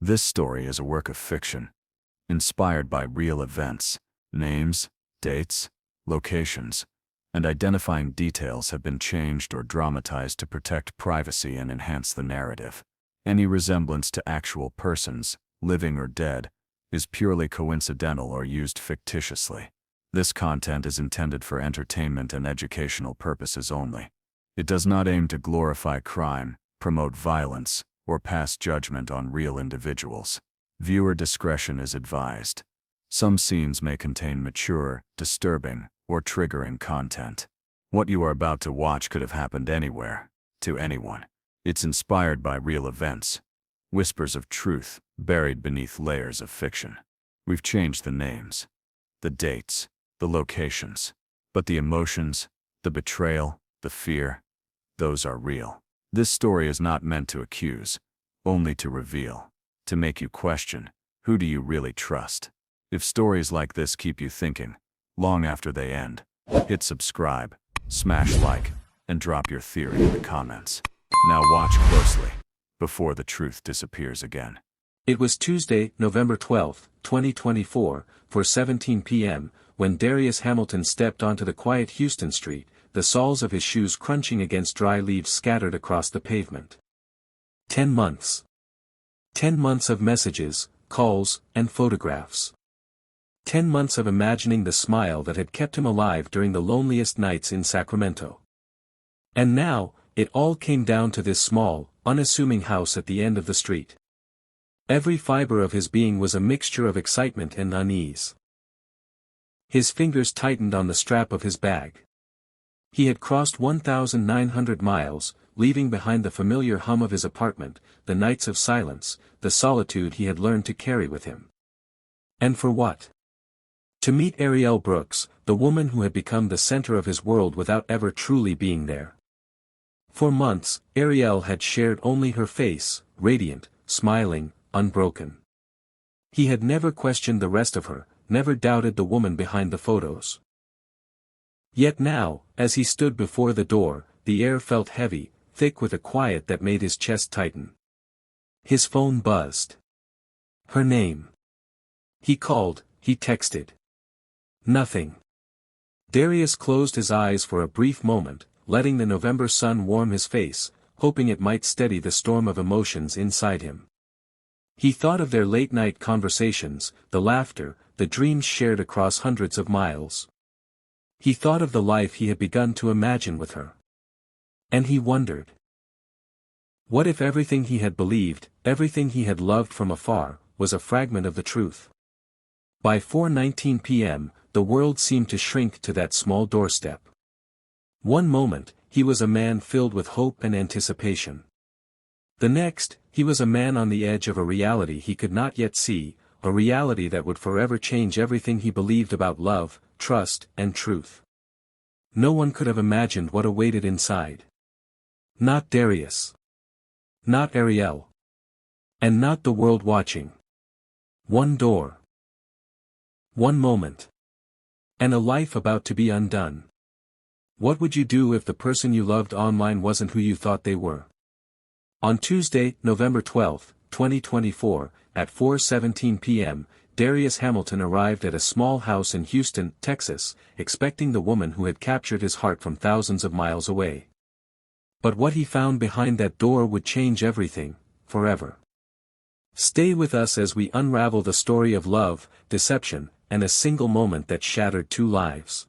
This story is a work of fiction, inspired by real events. Names, dates, locations, and identifying details have been changed or dramatized to protect privacy and enhance the narrative. Any resemblance to actual persons, living or dead, is purely coincidental or used fictitiously. This content is intended for entertainment and educational purposes only. It does not aim to glorify crime, promote violence, or pass judgment on real individuals. Viewer discretion is advised. Some scenes may contain mature, disturbing, or triggering content. What you are about to watch could have happened anywhere, to anyone. It's inspired by real events. Whispers of truth, buried beneath layers of fiction. We've changed the names, the dates, the locations, but the emotions, the betrayal, the fear, those are real. This story is not meant to accuse, only to reveal, to make you question, who do you really trust? If stories like this keep you thinking, long after they end, hit subscribe, smash like, and drop your theory in the comments. Now watch closely, before the truth disappears again. It was Tuesday, November 12, 2024, for 17 p.m., when Darius Hamilton stepped onto the quiet Houston street, the soles of his shoes crunching against dry leaves scattered across the pavement. 10 months. 10 months of messages, calls, and photographs. 10 months of imagining the smile that had kept him alive during the loneliest nights in Sacramento. And now, it all came down to this small, unassuming house at the end of the street. Every fiber of his being was a mixture of excitement and unease. His fingers tightened on the strap of his bag. He had crossed 1,900 miles, leaving behind the familiar hum of his apartment, the nights of silence, the solitude he had learned to carry with him. And for what? To meet Arielle Brooks, the woman who had become the center of his world without ever truly being there. For months, Arielle had shared only her face, radiant, smiling, unbroken. He had never questioned the rest of her, never doubted the woman behind the photos. Yet now, as he stood before the door, the air felt heavy, thick with a quiet that made his chest tighten. His phone buzzed. Her name. He called, he texted. Nothing. Darius closed his eyes for a brief moment, letting the November sun warm his face, hoping it might steady the storm of emotions inside him. He thought of their late-night conversations, the laughter, the dreams shared across hundreds of miles. He thought of the life he had begun to imagine with her. And he wondered. What if everything he had believed, everything he had loved from afar, was a fragment of the truth? By 4:19 p.m., the world seemed to shrink to that small doorstep. One moment, he was a man filled with hope and anticipation. The next, he was a man on the edge of a reality he could not yet see, a reality that would forever change everything he believed about love, trust, and truth. No one could have imagined what awaited inside. Not Darius. Not Arielle. And not the world watching. One door. One moment. And a life about to be undone. What would you do if the person you loved online wasn't who you thought they were? On Tuesday, November 12, 2024, at 4:17 p.m., Darius Hamilton arrived at a small house in Houston, Texas, expecting the woman who had captured his heart from thousands of miles away. But what he found behind that door would change everything, forever. Stay with us as we unravel the story of love, deception, and a single moment that shattered two lives.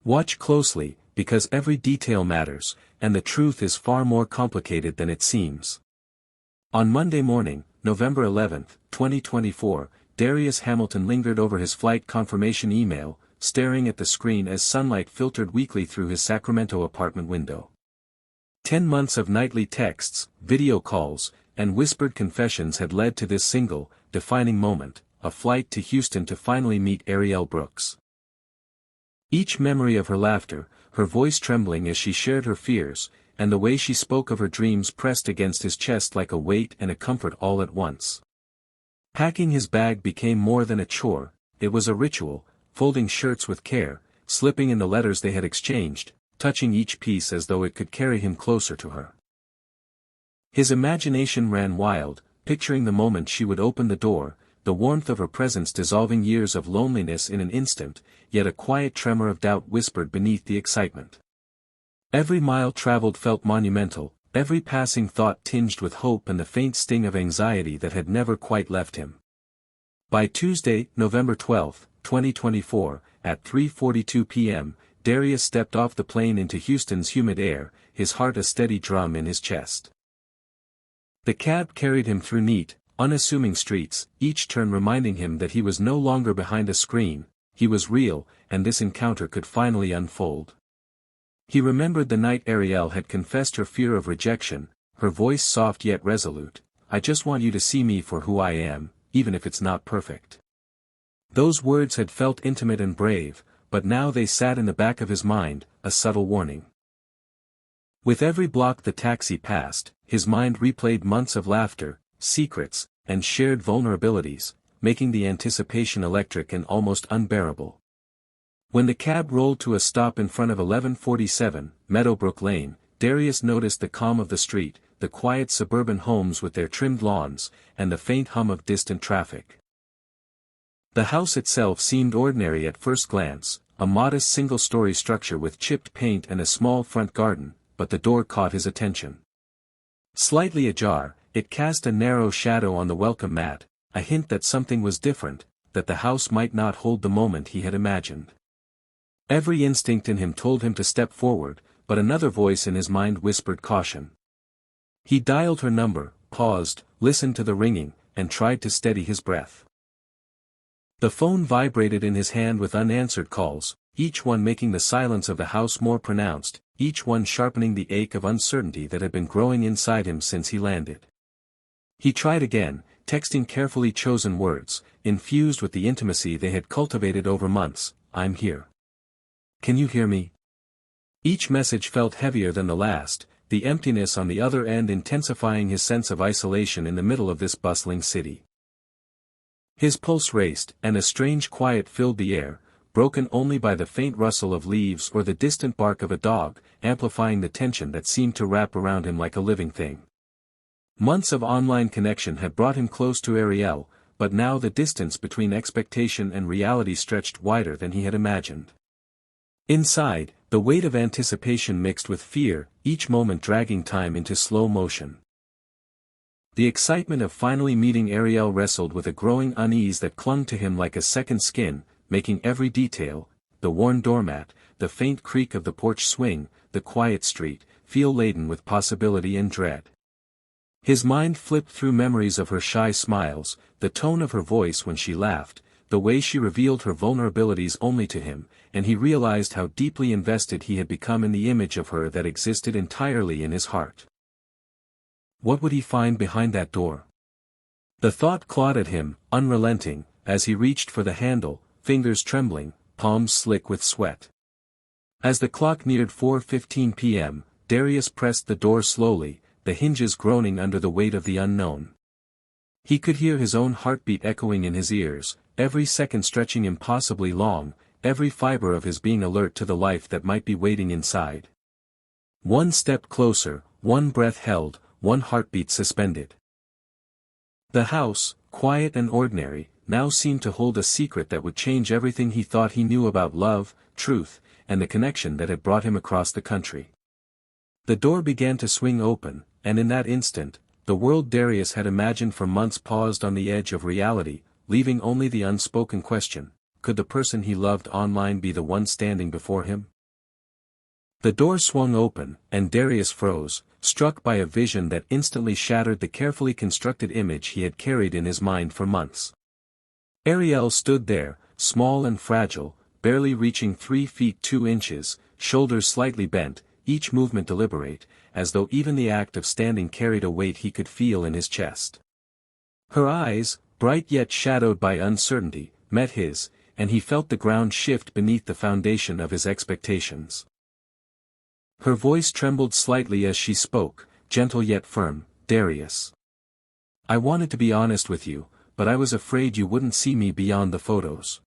Watch closely, because every detail matters, and the truth is far more complicated than it seems. On Monday morning, November 11, 2024, Darius Hamilton lingered over his flight confirmation email, staring at the screen as sunlight filtered weakly through his Sacramento apartment window. 10 months of nightly texts, video calls, and whispered confessions had led to this single, defining moment, a flight to Houston to finally meet Arielle Brooks. Each memory of her laughter, her voice trembling as she shared her fears, and the way she spoke of her dreams pressed against his chest like a weight and a comfort all at once. Packing his bag became more than a chore, it was a ritual, folding shirts with care, slipping in the letters they had exchanged, touching each piece as though it could carry him closer to her. His imagination ran wild, picturing the moment she would open the door, the warmth of her presence dissolving years of loneliness in an instant, yet a quiet tremor of doubt whispered beneath the excitement. Every mile traveled felt monumental, every passing thought tinged with hope and the faint sting of anxiety that had never quite left him. By Tuesday, November 12, 2024, at 3:42 p.m., Darius stepped off the plane into Houston's humid air, his heart a steady drum in his chest. The cab carried him through neat, unassuming streets, each turn reminding him that he was no longer behind a screen, he was real, and this encounter could finally unfold. He remembered the night Ariel had confessed her fear of rejection, her voice soft yet resolute, "I just want you to see me for who I am, even if it's not perfect." Those words had felt intimate and brave, but now they sat in the back of his mind, a subtle warning. With every block the taxi passed, his mind replayed months of laughter, secrets, and shared vulnerabilities, making the anticipation electric and almost unbearable. When the cab rolled to a stop in front of 1147, Meadowbrook Lane, Darius noticed the calm of the street, the quiet suburban homes with their trimmed lawns, and the faint hum of distant traffic. The house itself seemed ordinary at first glance, a modest single-story structure with chipped paint and a small front garden, but the door caught his attention. Slightly ajar, it cast a narrow shadow on the welcome mat, a hint that something was different, that the house might not hold the moment he had imagined. Every instinct in him told him to step forward, but another voice in his mind whispered caution. He dialed her number, paused, listened to the ringing, and tried to steady his breath. The phone vibrated in his hand with unanswered calls, each one making the silence of the house more pronounced, each one sharpening the ache of uncertainty that had been growing inside him since he landed. He tried again, texting carefully chosen words, infused with the intimacy they had cultivated over months, "I'm here. Can you hear me?" Each message felt heavier than the last, the emptiness on the other end intensifying his sense of isolation in the middle of this bustling city. His pulse raced, and a strange quiet filled the air, broken only by the faint rustle of leaves or the distant bark of a dog, amplifying the tension that seemed to wrap around him like a living thing. Months of online connection had brought him close to Ariel, but now the distance between expectation and reality stretched wider than he had imagined. Inside, the weight of anticipation mixed with fear, each moment dragging time into slow motion. The excitement of finally meeting Ariel wrestled with a growing unease that clung to him like a second skin, making every detail, the worn doormat, the faint creak of the porch swing, the quiet street, feel laden with possibility and dread. His mind flipped through memories of her shy smiles, the tone of her voice when she laughed, the way she revealed her vulnerabilities only to him, and he realized how deeply invested he had become in the image of her that existed entirely in his heart. What would he find behind that door? The thought clawed at him, unrelenting, as he reached for the handle, fingers trembling, palms slick with sweat. As the clock neared 4:15 p.m., Darius pressed the door slowly, the hinges groaning under the weight of the unknown. He could hear his own heartbeat echoing in his ears, every second stretching impossibly long, every fiber of his being alert to the life that might be waiting inside. One step closer, one breath held, one heartbeat suspended. The house, quiet and ordinary, now seemed to hold a secret that would change everything he thought he knew about love, truth, and the connection that had brought him across the country. The door began to swing open, and in that instant, the world Darius had imagined for months paused on the edge of reality, leaving only the unspoken question, could the person he loved online be the one standing before him? The door swung open, and Darius froze, struck by a vision that instantly shattered the carefully constructed image he had carried in his mind for months. Ariel stood there, small and fragile, barely reaching 3 feet 2 inches, shoulders slightly bent, each movement deliberate, as though even the act of standing carried a weight he could feel in his chest. Her eyes, bright yet shadowed by uncertainty, met his, and he felt the ground shift beneath the foundation of his expectations. Her voice trembled slightly as she spoke, gentle yet firm, "Darius. I wanted to be honest with you, but I was afraid you wouldn't see me beyond the photos."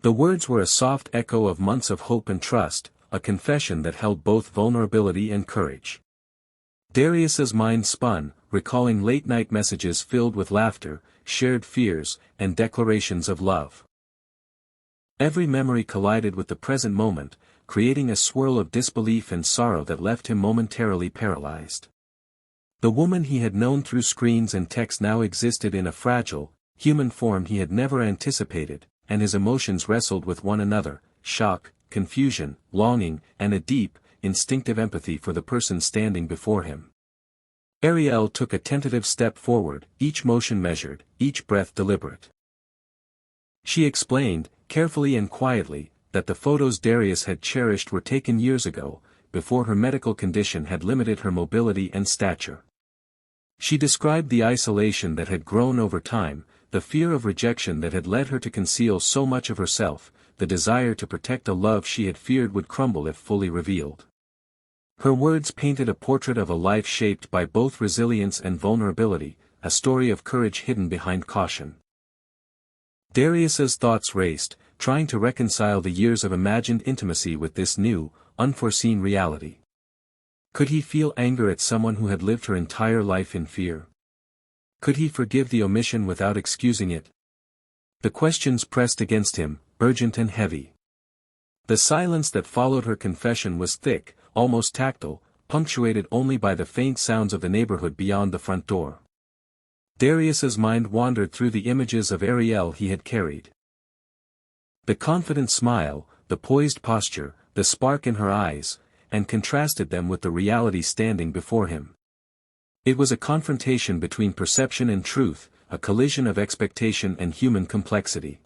The words were a soft echo of months of hope and trust, a confession that held both vulnerability and courage. Darius's mind spun, recalling late-night messages filled with laughter, shared fears, and declarations of love. Every memory collided with the present moment, creating a swirl of disbelief and sorrow that left him momentarily paralyzed. The woman he had known through screens and text now existed in a fragile, human form he had never anticipated, and his emotions wrestled with one another: shock, confusion, longing, and a deep, instinctive empathy for the person standing before him. Ariel took a tentative step forward, each motion measured, each breath deliberate. She explained, carefully and quietly, that the photos Darius had cherished were taken years ago, before her medical condition had limited her mobility and stature. She described the isolation that had grown over time, the fear of rejection that had led her to conceal so much of herself, the desire to protect a love she had feared would crumble if fully revealed. Her words painted a portrait of a life shaped by both resilience and vulnerability, a story of courage hidden behind caution. Darius's thoughts raced, trying to reconcile the years of imagined intimacy with this new, unforeseen reality. Could he feel anger at someone who had lived her entire life in fear? Could he forgive the omission without excusing it? The questions pressed against him, urgent and heavy. The silence that followed her confession was thick, almost tactile, punctuated only by the faint sounds of the neighborhood beyond the front door. Darius's mind wandered through the images of Ariel he had carried. The confident smile, the poised posture, the spark in her eyes, and contrasted them with the reality standing before him. It was a confrontation between perception and truth, a collision of expectation and human complexity.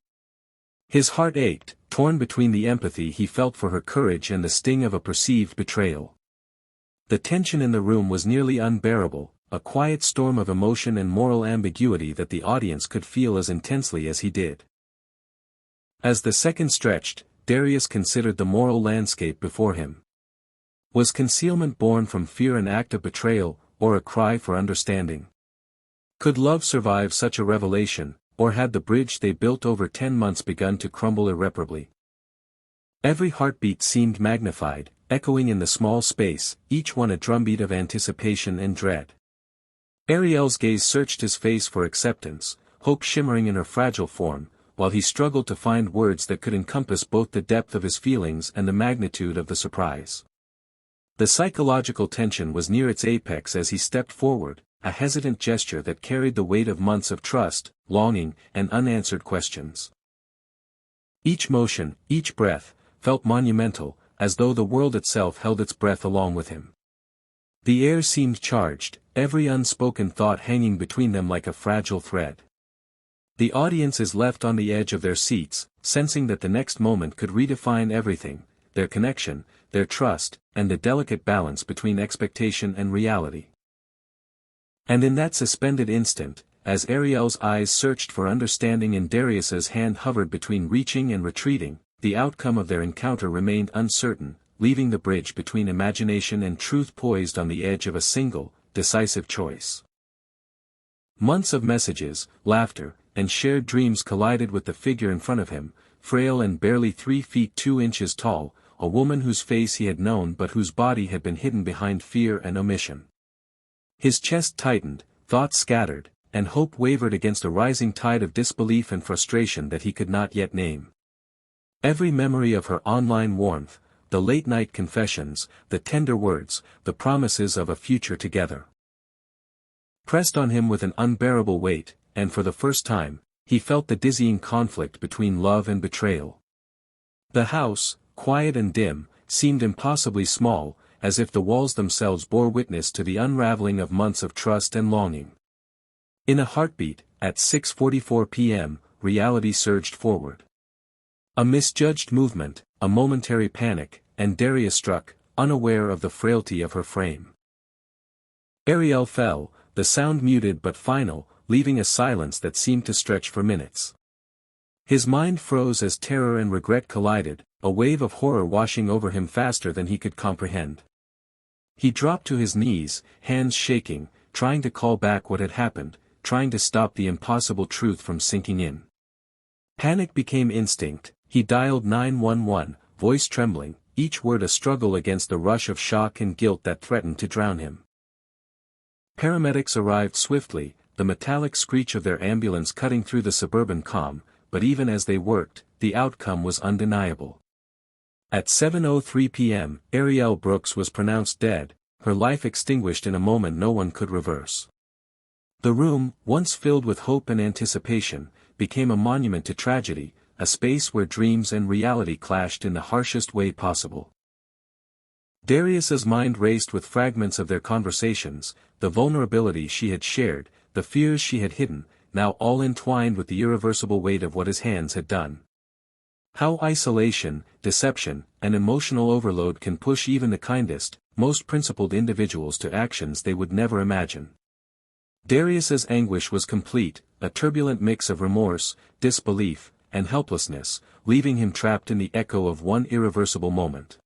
His heart ached, torn between the empathy he felt for her courage and the sting of a perceived betrayal. The tension in the room was nearly unbearable, a quiet storm of emotion and moral ambiguity that the audience could feel as intensely as he did. As the second stretched, Darius considered the moral landscape before him. Was concealment born from fear an act of betrayal, or a cry for understanding? Could love survive such a revelation, or had the bridge they built over 10 months begun to crumble irreparably? Every heartbeat seemed magnified, echoing in the small space, each one a drumbeat of anticipation and dread. Ariel's gaze searched his face for acceptance, hope shimmering in her fragile form, while he struggled to find words that could encompass both the depth of his feelings and the magnitude of the surprise. The psychological tension was near its apex as he stepped forward, a hesitant gesture that carried the weight of months of trust, longing, and unanswered questions. Each motion, each breath, felt monumental, as though the world itself held its breath along with him. The air seemed charged, every unspoken thought hanging between them like a fragile thread. The audience is left on the edge of their seats, sensing that the next moment could redefine everything, their connection, their trust, and the delicate balance between expectation and reality. And in that suspended instant, as Ariel's eyes searched for understanding and Darius's hand hovered between reaching and retreating, the outcome of their encounter remained uncertain, leaving the bridge between imagination and truth poised on the edge of a single, decisive choice. Months of messages, laughter, and shared dreams collided with the figure in front of him, frail and barely 3 feet 2 inches tall, a woman whose face he had known but whose body had been hidden behind fear and omission. His chest tightened, thoughts scattered, and hope wavered against a rising tide of disbelief and frustration that he could not yet name. Every memory of her online warmth, the late-night confessions, the tender words, the promises of a future together, pressed on him with an unbearable weight, and for the first time, he felt the dizzying conflict between love and betrayal. The house, quiet and dim, seemed impossibly small, as if the walls themselves bore witness to the unraveling of months of trust and longing. In a heartbeat, at 6:44 p.m., reality surged forward. A misjudged movement, a momentary panic, and Darius struck, unaware of the frailty of her frame. Ariel fell, the sound muted but final, leaving a silence that seemed to stretch for minutes. His mind froze as terror and regret collided, a wave of horror washing over him faster than he could comprehend. He dropped to his knees, hands shaking, trying to call back what had happened, trying to stop the impossible truth from sinking in. Panic became instinct, he dialed 911, voice trembling, each word a struggle against the rush of shock and guilt that threatened to drown him. Paramedics arrived swiftly, the metallic screech of their ambulance cutting through the suburban calm, but even as they worked, the outcome was undeniable. At 7:03 p.m., Arielle Brooks was pronounced dead, her life extinguished in a moment no one could reverse. The room, once filled with hope and anticipation, became a monument to tragedy, a space where dreams and reality clashed in the harshest way possible. Darius's mind raced with fragments of their conversations, the vulnerability she had shared, the fears she had hidden, now all entwined with the irreversible weight of what his hands had done. How isolation, deception, and emotional overload can push even the kindest, most principled individuals to actions they would never imagine. Darius's anguish was complete, a turbulent mix of remorse, disbelief, and helplessness, leaving him trapped in the echo of one irreversible moment.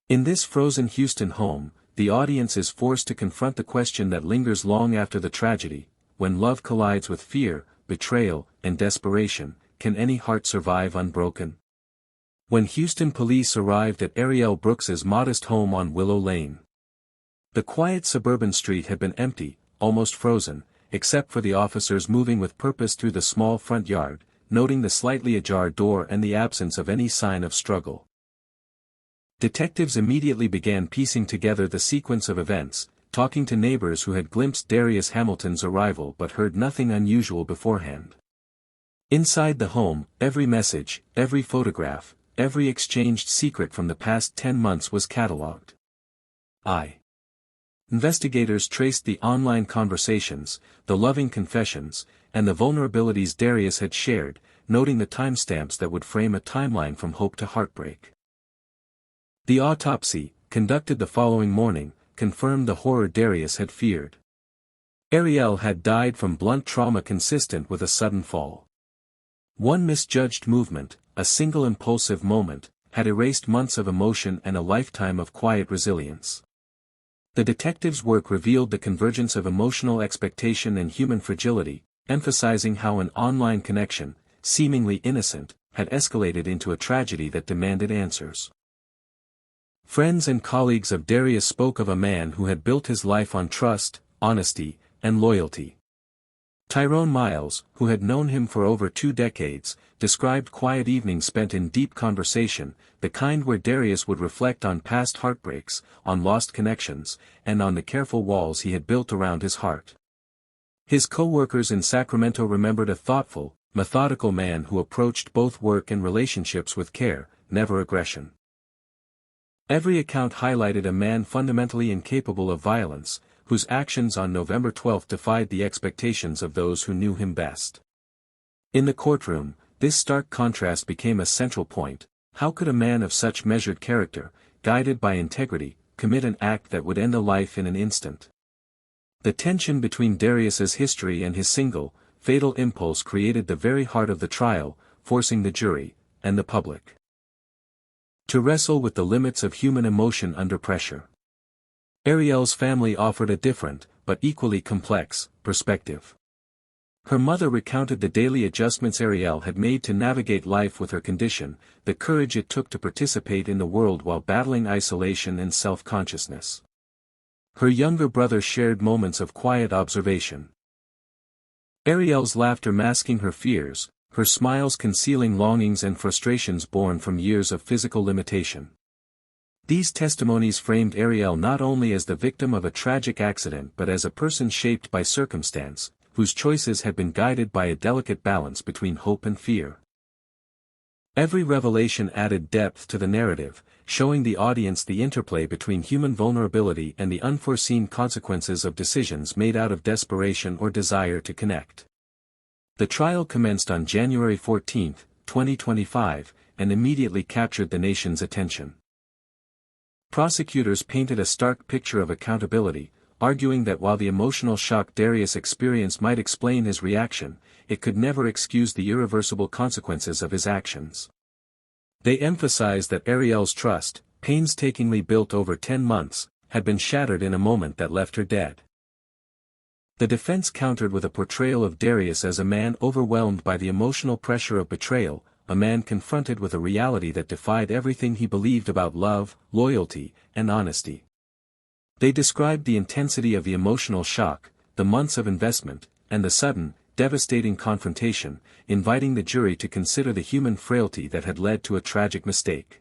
In this frozen Houston home, the audience is forced to confront the question that lingers long after the tragedy: when love collides with fear, betrayal, and desperation, can any heart survive unbroken? When Houston police arrived at Arielle Brooks's modest home on Willow Lane, the quiet suburban street had been empty, almost frozen, except for the officers moving with purpose through the small front yard, noting the slightly ajar door and the absence of any sign of struggle. Detectives immediately began piecing together the sequence of events, talking to neighbors who had glimpsed Darius Hamilton's arrival but heard nothing unusual beforehand. Inside the home, every message, every photograph, every exchanged secret from the past 10 months was catalogued. Investigators traced the online conversations, the loving confessions, and the vulnerabilities Darius had shared, noting the timestamps that would frame a timeline from hope to heartbreak. The autopsy, conducted the following morning, confirmed the horror Darius had feared. Arielle had died from blunt trauma consistent with a sudden fall. One misjudged movement, a single impulsive moment, had erased months of emotion and a lifetime of quiet resilience. The detectives' work revealed the convergence of emotional expectation and human fragility, emphasizing how an online connection, seemingly innocent, had escalated into a tragedy that demanded answers. Friends and colleagues of Darius spoke of a man who had built his life on trust, honesty, and loyalty. Tyrone Miles, who had known him for over 2 decades, described quiet evenings spent in deep conversation, the kind where Darius would reflect on past heartbreaks, on lost connections, and on the careful walls he had built around his heart. His co-workers in Sacramento remembered a thoughtful, methodical man who approached both work and relationships with care, never aggression. Every account highlighted a man fundamentally incapable of violence, whose actions on November 12 defied the expectations of those who knew him best. In the courtroom, this stark contrast became a central point. How could a man of such measured character, guided by integrity, commit an act that would end a life in an instant? The tension between Darius's history and his single, fatal impulse created the very heart of the trial, forcing the jury, and the public, to wrestle with the limits of human emotion under pressure. Arielle's family offered a different, but equally complex, perspective. Her mother recounted the daily adjustments Arielle had made to navigate life with her condition, the courage it took to participate in the world while battling isolation and self-consciousness. Her younger brother shared moments of quiet observation. Arielle's laughter masking her fears, her smiles concealing longings and frustrations born from years of physical limitation. These testimonies framed Arielle not only as the victim of a tragic accident but as a person shaped by circumstance, whose choices had been guided by a delicate balance between hope and fear. Every revelation added depth to the narrative, showing the audience the interplay between human vulnerability and the unforeseen consequences of decisions made out of desperation or desire to connect. The trial commenced on January 14, 2025, and immediately captured the nation's attention. Prosecutors painted a stark picture of accountability, arguing that while the emotional shock Darius experienced might explain his reaction, it could never excuse the irreversible consequences of his actions. They emphasized that Arielle's trust, painstakingly built over 10 months, had been shattered in a moment that left her dead. The defense countered with a portrayal of Darius as a man overwhelmed by the emotional pressure of betrayal, a man confronted with a reality that defied everything he believed about love, loyalty, and honesty. They described the intensity of the emotional shock, the months of investment, and the sudden, devastating confrontation, inviting the jury to consider the human frailty that had led to a tragic mistake.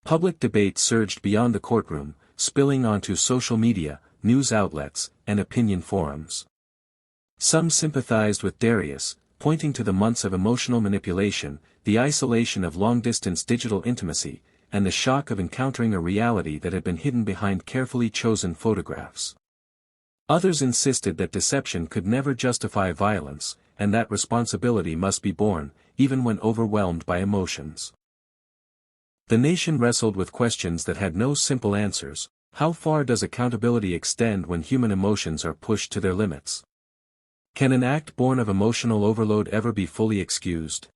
Public debate surged beyond the courtroom, spilling onto social media, news outlets, and opinion forums. Some sympathized with Darius, pointing to the months of emotional manipulation, the isolation of long-distance digital intimacy, and the shock of encountering a reality that had been hidden behind carefully chosen photographs. Others insisted that deception could never justify violence, and that responsibility must be borne, even when overwhelmed by emotions. The nation wrestled with questions that had no simple answers. How far does accountability extend when human emotions are pushed to their limits? Can an act born of emotional overload ever be fully excused?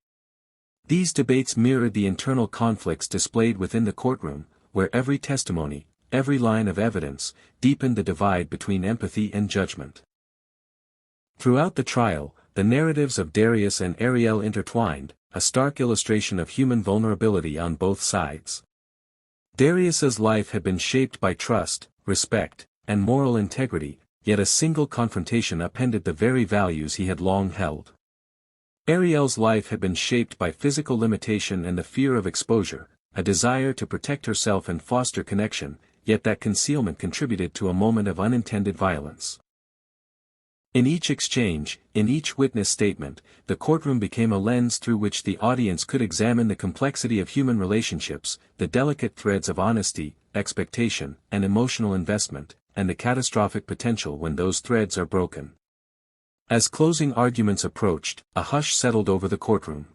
These debates mirrored the internal conflicts displayed within the courtroom, where every testimony, every line of evidence, deepened the divide between empathy and judgment. Throughout the trial, the narratives of Darius and Ariel intertwined, a stark illustration of human vulnerability on both sides. Darius's life had been shaped by trust, respect, and moral integrity, yet a single confrontation upended the very values he had long held. Ariel's life had been shaped by physical limitation and the fear of exposure, a desire to protect herself and foster connection, yet that concealment contributed to a moment of unintended violence. In each exchange, in each witness statement, the courtroom became a lens through which the audience could examine the complexity of human relationships, the delicate threads of honesty, expectation, and emotional investment, and the catastrophic potential when those threads are broken. As closing arguments approached, a hush settled over the courtroom.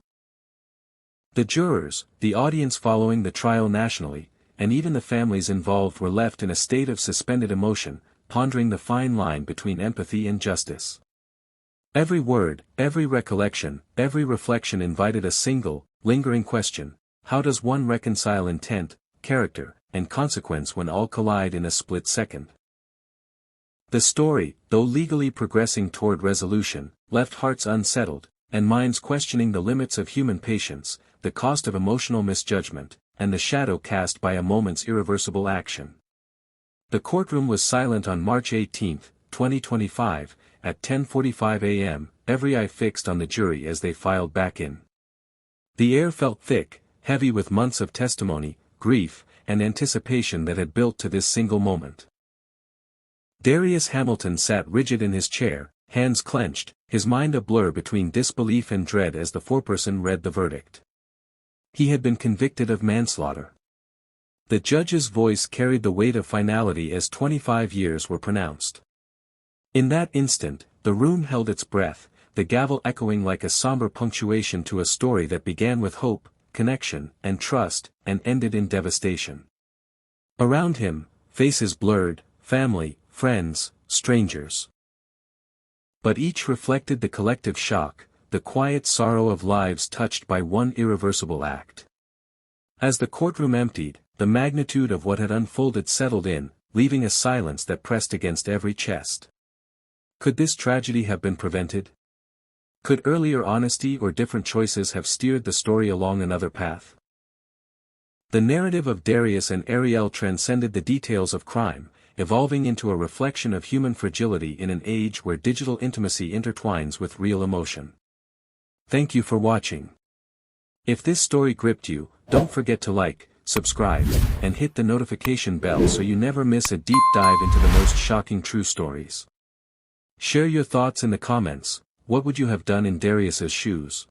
The jurors, the audience following the trial nationally, and even the families involved were left in a state of suspended emotion, pondering the fine line between empathy and justice. Every word, every recollection, every reflection invited a single, lingering question: how does one reconcile intent, character, and consequence when all collide in a split second? The story, though legally progressing toward resolution, left hearts unsettled, and minds questioning the limits of human patience, the cost of emotional misjudgment, and the shadow cast by a moment's irreversible action. The courtroom was silent on March 18, 2025, at 10:45 a.m., every eye fixed on the jury as they filed back in. The air felt thick, heavy with months of testimony, grief, and anticipation that had built to this single moment. Darius Hamilton sat rigid in his chair, hands clenched, his mind a blur between disbelief and dread as the foreperson read the verdict. He had been convicted of manslaughter. The judge's voice carried the weight of finality as 25 years were pronounced. In that instant, the room held its breath, the gavel echoing like a somber punctuation to a story that began with hope, connection, and trust, and ended in devastation. Around him, faces blurred, family, friends, strangers. But each reflected the collective shock, the quiet sorrow of lives touched by one irreversible act. As the courtroom emptied, the magnitude of what had unfolded settled in, leaving a silence that pressed against every chest. Could this tragedy have been prevented? Could earlier honesty or different choices have steered the story along another path? The narrative of Darius and Ariel transcended the details of crime, evolving into a reflection of human fragility in an age where digital intimacy intertwines with real emotion. Thank you for watching. If this story gripped you, don't forget to like, subscribe, and hit the notification bell so you never miss a deep dive into the most shocking true stories. Share your thoughts in the comments. What would you have done in Darius's shoes?